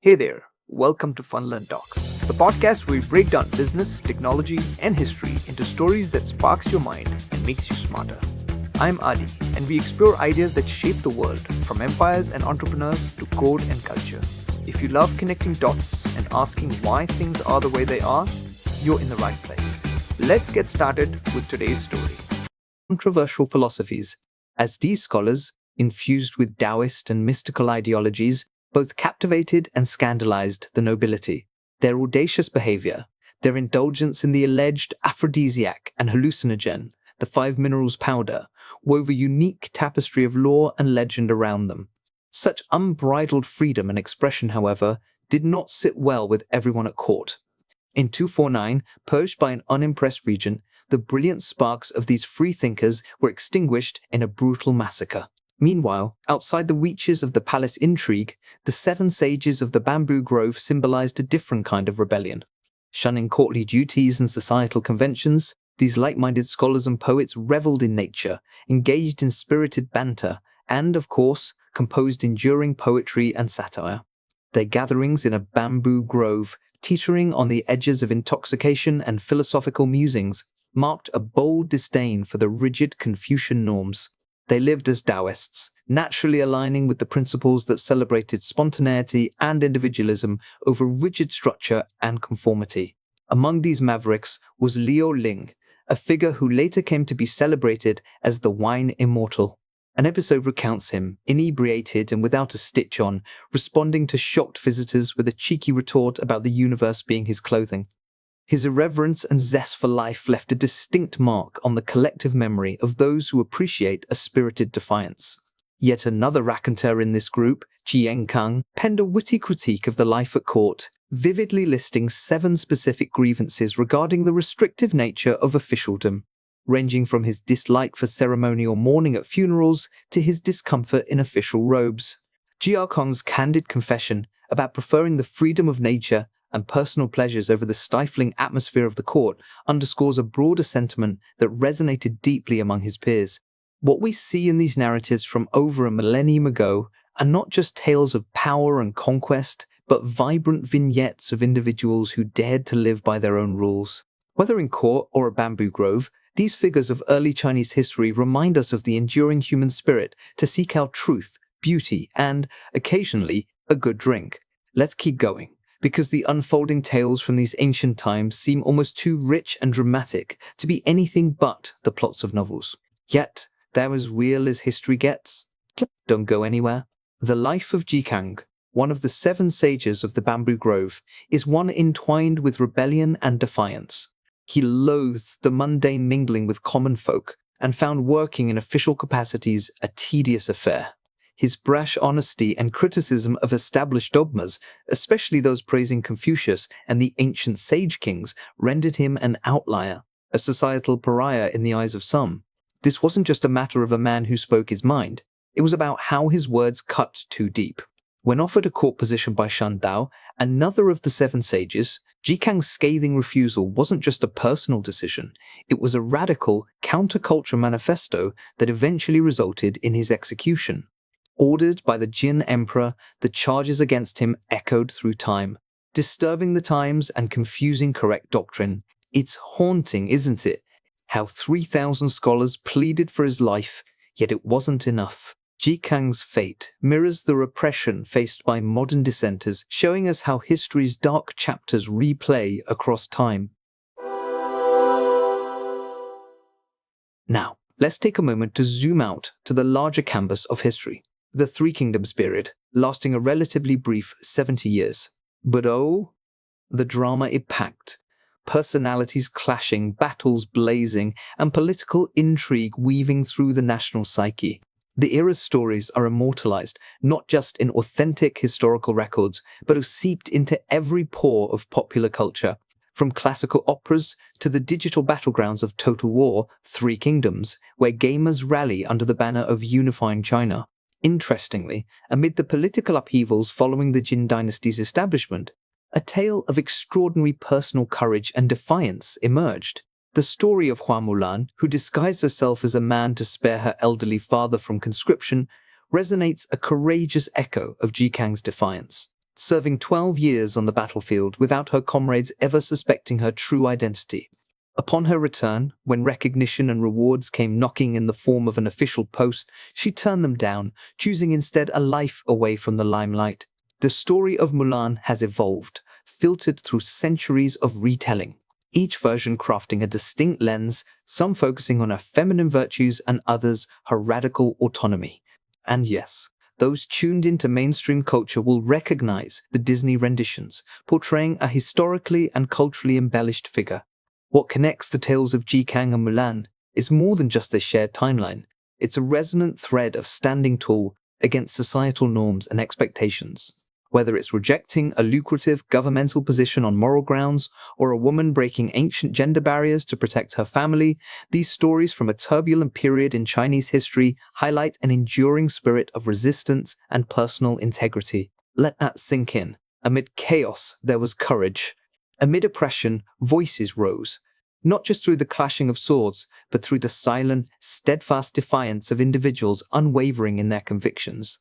Hey there, welcome to Funlearn Talks, the podcast where we break down business, technology, and history into stories that sparks your mind and makes you smarter. I'm Adi, and we explore ideas that shape the world, from empires and entrepreneurs to code and culture. If you love connecting dots and asking why things are the way they are, you're in the right place. Let's get started with today's story. Controversial philosophies, as these scholars, infused with Taoist and mystical ideologies, both captivated and scandalized the nobility. Their audacious behavior, their indulgence in the alleged aphrodisiac and hallucinogen, the five minerals powder, wove a unique tapestry of lore and legend around them. Such unbridled freedom and expression, however, did not sit well with everyone at court. In 249, purged by an unimpressed regent, the brilliant sparks of these freethinkers were extinguished in a brutal massacre. Meanwhile, outside the reaches of the palace intrigue, the seven sages of the bamboo grove symbolized a different kind of rebellion. Shunning courtly duties and societal conventions, these like-minded scholars and poets reveled in nature, engaged in spirited banter, and, of course, composed enduring poetry and satire. Their gatherings in a bamboo grove, teetering on the edges of intoxication and philosophical musings, marked a bold disdain for the rigid Confucian norms. They lived as Taoists, naturally aligning with the principles that celebrated spontaneity and individualism over rigid structure and conformity. Among these mavericks was Liu Ling, a figure who later came to be celebrated as the Wine Immortal. An episode recounts him, inebriated and without a stitch on, responding to shocked visitors with a cheeky retort about the universe being his clothing. His irreverence and zest for life left a distinct mark on the collective memory of those who appreciate a spirited defiance. Yet another raconteur in this group, Kāng, penned a witty critique of the life at court, vividly listing 7 specific grievances regarding the restrictive nature of officialdom, ranging from his dislike for ceremonial mourning at funerals to his discomfort in official robes. Kāng's candid confession about preferring the freedom of nature and personal pleasures over the stifling atmosphere of the court underscores a broader sentiment that resonated deeply among his peers. What we see in these narratives from over a millennium ago are not just tales of power and conquest, but vibrant vignettes of individuals who dared to live by their own rules. Whether in court or a bamboo grove, these figures of early Chinese history remind us of the enduring human spirit to seek out truth, beauty, and, occasionally, a good drink. Let's keep going, because the unfolding tales from these ancient times seem almost too rich and dramatic to be anything but the plots of novels. Yet, they're as real as history gets. Don't go anywhere. The life of Kāng, one of the 7 sages of the bamboo grove, is one entwined with rebellion and defiance. He loathed the mundane mingling with common folk and found working in official capacities a tedious affair. His brash honesty and criticism of established dogmas, especially those praising Confucius and the ancient sage kings, rendered him an outlier, a societal pariah in the eyes of some. This wasn't just a matter of a man who spoke his mind. It was about how his words cut too deep. When offered a court position by Shan Dao, another of the 7 sages, Kāng's scathing refusal wasn't just a personal decision. It was a radical counterculture manifesto that eventually resulted in his execution. Ordered by the Jin Emperor, the charges against him echoed through time, disturbing the times and confusing correct doctrine. It's haunting, isn't it? How 3,000 scholars pleaded for his life, yet it wasn't enough. Kāng's fate mirrors the repression faced by modern dissenters, showing us how history's dark chapters replay across time. Now, let's take a moment to zoom out to the larger canvas of history. The Three Kingdoms period, lasting a relatively brief 70 years. But oh, the drama it packed. Personalities clashing, battles blazing, and political intrigue weaving through the national psyche. The era's stories are immortalized, not just in authentic historical records, but have seeped into every pore of popular culture. From classical operas to the digital battlegrounds of Total War, Three Kingdoms, where gamers rally under the banner of unifying China. Interestingly, amid the political upheavals following the Jin dynasty's establishment, a tale of extraordinary personal courage and defiance emerged. The story of Hua Mulan, who disguised herself as a man to spare her elderly father from conscription, resonates a courageous echo of Kāng's defiance. serving 12 years on the battlefield without her comrades ever suspecting her true identity. Upon her return, when recognition and rewards came knocking in the form of an official post, she turned them down, choosing instead a life away from the limelight. The story of Mulan has evolved, filtered through centuries of retelling, each version crafting a distinct lens, some focusing on her feminine virtues and others her radical autonomy. And yes, those tuned into mainstream culture will recognize the Disney renditions, portraying a historically and culturally embellished figure. What connects the tales of Kang and Mulan is more than just a shared timeline. It's a resonant thread of standing tall against societal norms and expectations. Whether it's rejecting a lucrative governmental position on moral grounds or a woman breaking ancient gender barriers to protect her family, these stories from a turbulent period in Chinese history highlight an enduring spirit of resistance and personal integrity. Let that sink in. Amid chaos, there was courage. Amid oppression, voices rose, not just through the clashing of swords, but through the silent, steadfast defiance of individuals unwavering in their convictions.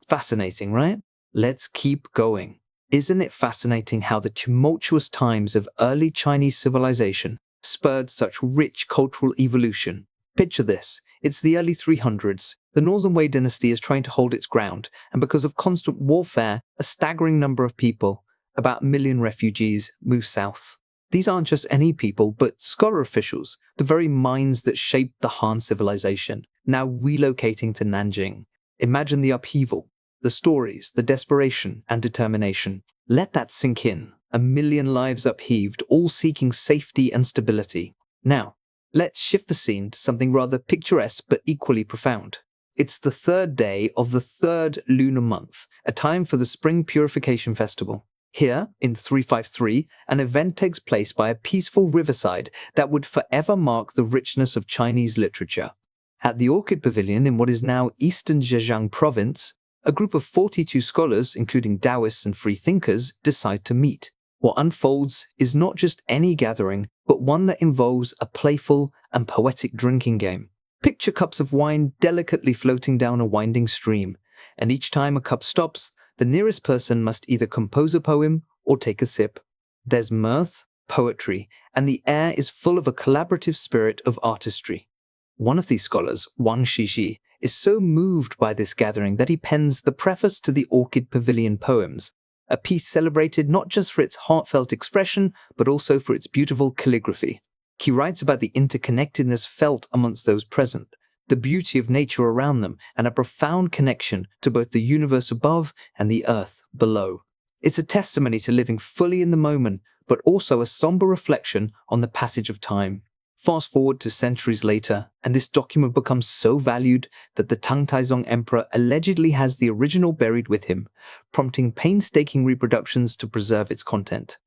Fascinating, right? Let's keep going. Isn't it fascinating how the tumultuous times of early Chinese civilization spurred such rich cultural evolution? Picture this. It's the early 300s. The Northern Wei dynasty is trying to hold its ground, and because of constant warfare, a staggering number of people, about 1 million refugees, move south. These aren't just any people, but scholar officials, the very minds that shaped the Han civilization, now relocating to Nanjing. Imagine the upheaval, the stories, the desperation and determination. Let that sink in. 1 million lives upheaved, all seeking safety and stability. Now, let's shift the scene to something rather picturesque but equally profound. It's the third day of the third lunar month, a time for the Spring Purification Festival. Here, in 353, an event takes place by a peaceful riverside that would forever mark the richness of Chinese literature. At the Orchid Pavilion in what is now Eastern Zhejiang Province, a group of 42 scholars, including Daoists and free thinkers, decide to meet. What unfolds is not just any gathering, but one that involves a playful and poetic drinking game. Picture cups of wine delicately floating down a winding stream, and each time a cup stops, the nearest person must either compose a poem or take a sip. There's mirth, poetry, and the air is full of a collaborative spirit of artistry. One of these scholars, Wang Shiji, is so moved by this gathering that he pens the preface to the Orchid Pavilion poems, a piece celebrated not just for its heartfelt expression, but also for its beautiful calligraphy. He writes about the interconnectedness felt amongst those present, the beauty of nature around them, and a profound connection to both the universe above and the earth below. It's a testimony to living fully in the moment, but also a somber reflection on the passage of time. Fast forward to centuries later, and this document becomes so valued that the Tang Taizong emperor allegedly has the original buried with him, prompting painstaking reproductions to preserve its content.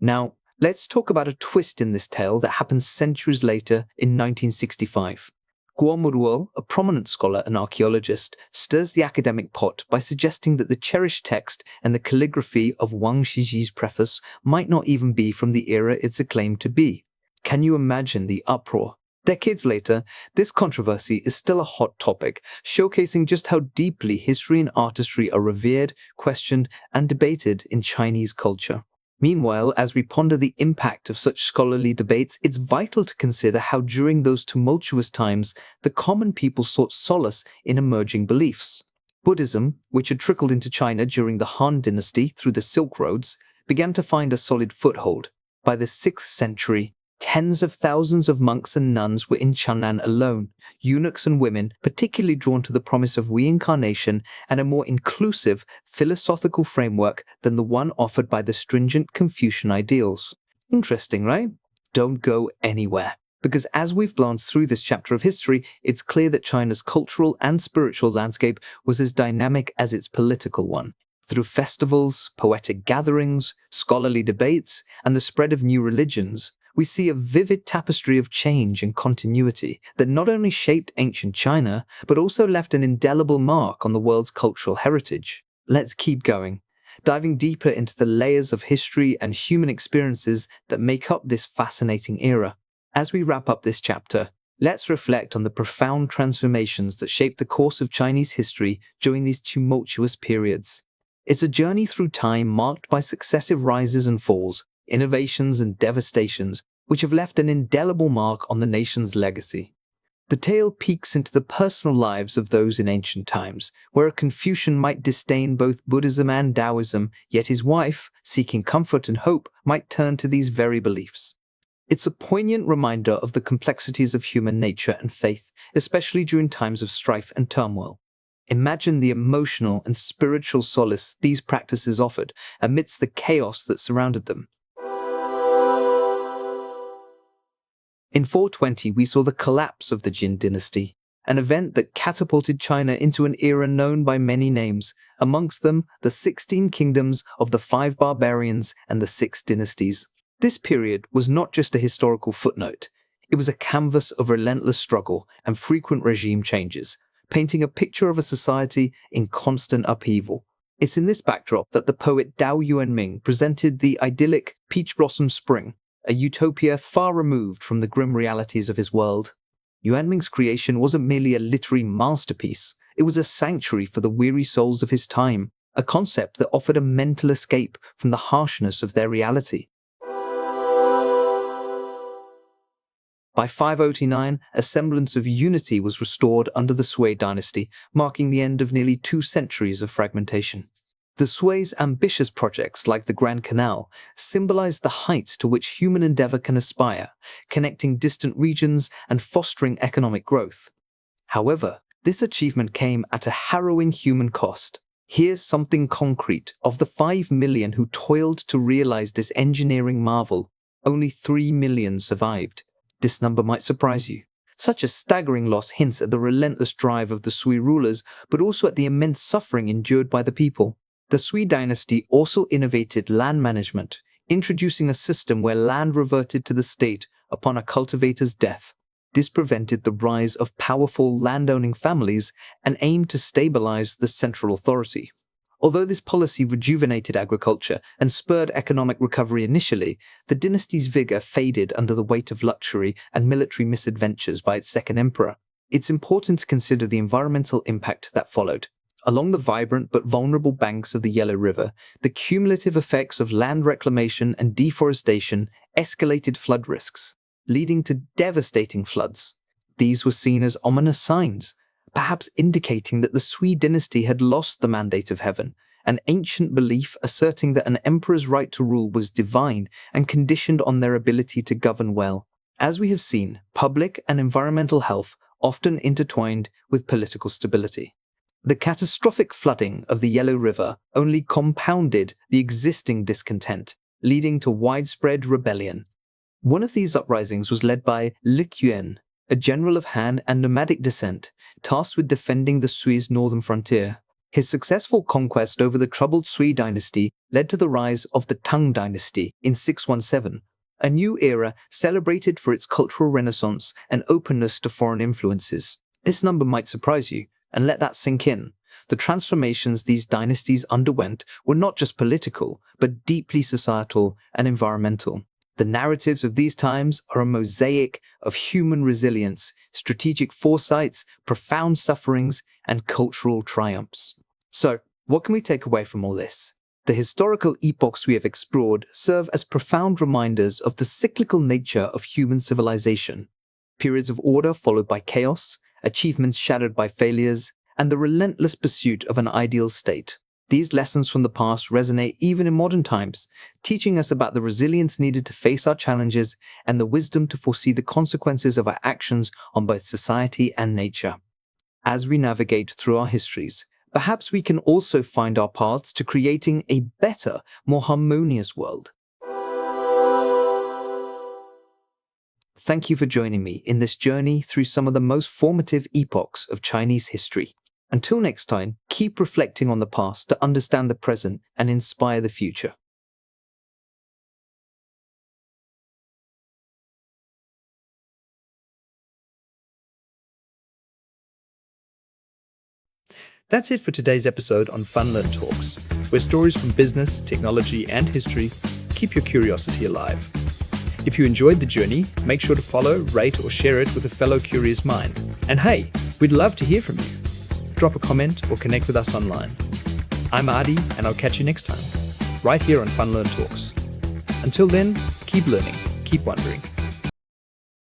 Now, let's talk about a twist in this tale that happens centuries later in 1965. Guo Muruo, a prominent scholar and archaeologist, stirs the academic pot by suggesting that the cherished text and the calligraphy of Wang Shiji's preface might not even be from the era it's acclaimed to be. Can you imagine the uproar? Decades later, this controversy is still a hot topic, showcasing just how deeply history and artistry are revered, questioned, and debated in Chinese culture. Meanwhile, as we ponder the impact of such scholarly debates, it's vital to consider how during those tumultuous times, the common people sought solace in emerging beliefs. Buddhism, which had trickled into China during the Han dynasty through the Silk Roads, began to find a solid foothold. By the 6th century, tens of thousands of monks and nuns were in Chang'an alone, eunuchs and women particularly drawn to the promise of reincarnation and a more inclusive philosophical framework than the one offered by the stringent Confucian ideals. Interesting, right? Don't go anywhere. Because as we've glanced through this chapter of history, it's clear that China's cultural and spiritual landscape was as dynamic as its political one. Through festivals, poetic gatherings, scholarly debates, and the spread of new religions, we see a vivid tapestry of change and continuity that not only shaped ancient China, but also left an indelible mark on the world's cultural heritage. Let's keep going, diving deeper into the layers of history and human experiences that make up this fascinating era. As we wrap up this chapter, Let's reflect on the profound transformations that shaped the course of Chinese history during these tumultuous periods. It's a journey through time marked by successive rises and falls, innovations and devastations, which have left an indelible mark on the nation's legacy. The tale peeks into the personal lives of those in ancient times, where a Confucian might disdain both Buddhism and Daoism, yet his wife, seeking comfort and hope, might turn to these very beliefs. It's a poignant reminder of the complexities of human nature and faith, especially during times of strife and turmoil. Imagine the emotional and spiritual solace these practices offered amidst the chaos that surrounded them. In 420, we saw the collapse of the Jin dynasty, an event that catapulted China into an era known by many names, amongst them the 16 kingdoms of the 5 barbarians and the 6 dynasties. This period was not just a historical footnote, it was a canvas of relentless struggle and frequent regime changes, painting a picture of a society in constant upheaval. It's in this backdrop that the poet Dao Yuanming presented the idyllic Peach Blossom Spring, a utopia far removed from the grim realities of his world. Yuanming's creation wasn't merely a literary masterpiece, it was a sanctuary for the weary souls of his time, a concept that offered a mental escape from the harshness of their reality. By 509, a semblance of unity was restored under the Sui dynasty, marking the end of nearly 2 centuries of fragmentation. The Sui's ambitious projects like the Grand Canal symbolized the heights to which human endeavor can aspire, connecting distant regions and fostering economic growth. However, this achievement came at a harrowing human cost. Here's something concrete. Of the 5 million who toiled to realize this engineering marvel, only 3 million survived. This number might surprise you. Such a staggering loss hints at the relentless drive of the Sui rulers, but also at the immense suffering endured by the people. The Sui dynasty also innovated land management, introducing a system where land reverted to the state upon a cultivator's death. This prevented the rise of powerful landowning families and aimed to stabilize the central authority. Although this policy rejuvenated agriculture and spurred economic recovery initially, the dynasty's vigor faded under the weight of luxury and military misadventures by its second emperor. It's important to consider the environmental impact that followed. Along the vibrant but vulnerable banks of the Yellow River, the cumulative effects of land reclamation and deforestation escalated flood risks, leading to devastating floods. These were seen as ominous signs, perhaps indicating that the Sui dynasty had lost the mandate of heaven, an ancient belief asserting that an emperor's right to rule was divine and conditioned on their ability to govern well. As we have seen, public and environmental health often intertwined with political stability. The catastrophic flooding of the Yellow River only compounded the existing discontent, leading to widespread rebellion. One of these uprisings was led by Li Yuan, a general of Han and nomadic descent, tasked with defending the Sui's northern frontier. His successful conquest over the troubled Sui dynasty led to the rise of the Tang dynasty in 617, a new era celebrated for its cultural renaissance and openness to foreign influences. This number might surprise you, and let that sink in. The transformations these dynasties underwent were not just political, but deeply societal and environmental. The narratives of these times are a mosaic of human resilience, strategic foresights, profound sufferings, and cultural triumphs. So, what can we take away from all this? The historical epochs we have explored serve as profound reminders of the cyclical nature of human civilization. Periods of order followed by chaos, achievements shattered by failures, and the relentless pursuit of an ideal state. These lessons from the past resonate even in modern times, teaching us about the resilience needed to face our challenges and the wisdom to foresee the consequences of our actions on both society and nature. As we navigate through our histories, perhaps we can also find our paths to creating a better, more harmonious world. Thank you for joining me in this journey through some of the most formative epochs of Chinese history. Until next time, keep reflecting on the past to understand the present and inspire the future. That's it for today's episode on FunLearn Talks, where stories from business, technology, and history keep your curiosity alive. If you enjoyed the journey, make sure to follow, rate, or share it with a fellow curious mind. And hey, we'd love to hear from you. Drop a comment or connect with us online. I'm Adi, and I'll catch you next time, right here on Fun Learn Talks. Until then, keep learning, keep wondering,